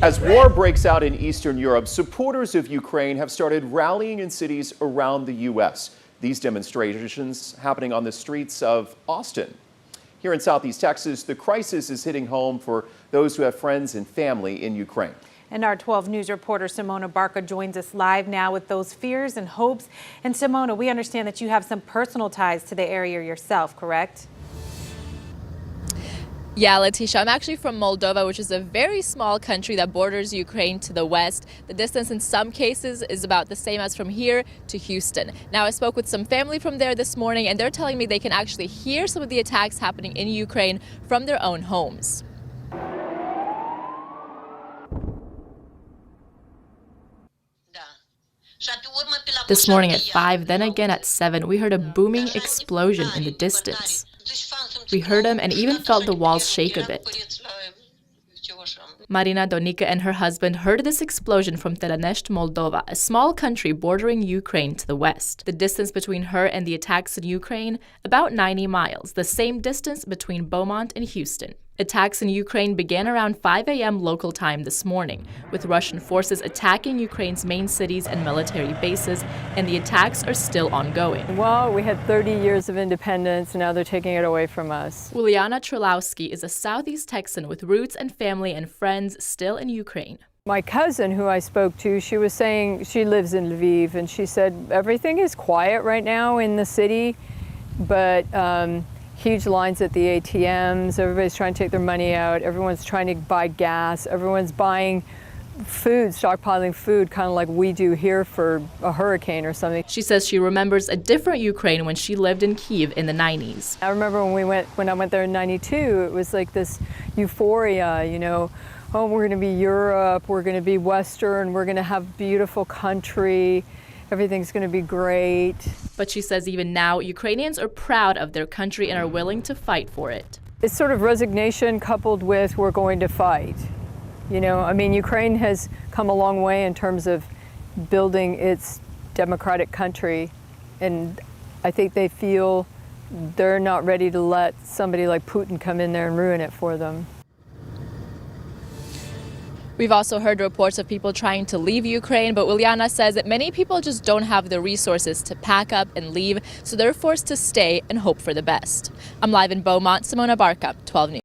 As war breaks out in Eastern Europe, supporters of Ukraine have started rallying in cities around the U.S. These demonstrations happening on the streets of Austin. Here in Southeast Texas, the crisis is hitting home for those who have friends and family in Ukraine. And our 12 News reporter Simona Barca joins us live now with those fears and hopes. And Simona, we understand that you have some personal ties to the area yourself, correct? Yeah, Letitia, I'm actually from Moldova, which is a very small country that borders Ukraine to the west. The distance in some cases is about the same as from here to Houston. Now, I spoke with some family from there this morning, and they're telling me they can actually hear some of the attacks happening in Ukraine from their own homes. This morning at 5, then again at 7, we heard a booming explosion in the distance. We heard them and even felt the walls shake a bit. Marina Donica and her husband heard this explosion from Teranești, Moldova, a small country bordering Ukraine to the west. The distance between her and the attacks in Ukraine, about 90 miles, the same distance between Beaumont and Houston. Attacks in Ukraine began around 5 a.m. local time this morning, with Russian forces attacking Ukraine's main cities and military bases, and the attacks are still ongoing. Well, we had 30 years of independence, and now they're taking it away from us. Uliana Trulowski is a Southeast Texan with roots and family and friends still in Ukraine. My cousin, who I spoke to, she was saying she lives in Lviv, and she said everything is quiet right now in the city, but huge lines at the ATMs, everybody's trying to take their money out, everyone's trying to buy gas, everyone's buying food, stockpiling food, kind of like we do here for a hurricane or something. She says she remembers a different Ukraine when she lived in Kyiv in the 90s. I remember when I went there in 92, it was like this euphoria, you know, oh, we're going to be Europe, we're going to be Western, we're going to have beautiful country, everything's going to be great. But she says even now, Ukrainians are proud of their country and are willing to fight for it. It's sort of resignation coupled with we're going to fight. You know, I mean, Ukraine has come a long way in terms of building its democratic country, and I think they feel they're not ready to let somebody like Putin come in there and ruin it for them. We've also heard reports of people trying to leave Ukraine, but Uliana says that many people just don't have the resources to pack up and leave, so they're forced to stay and hope for the best. I'm live in Beaumont, Simona Barca, 12 News.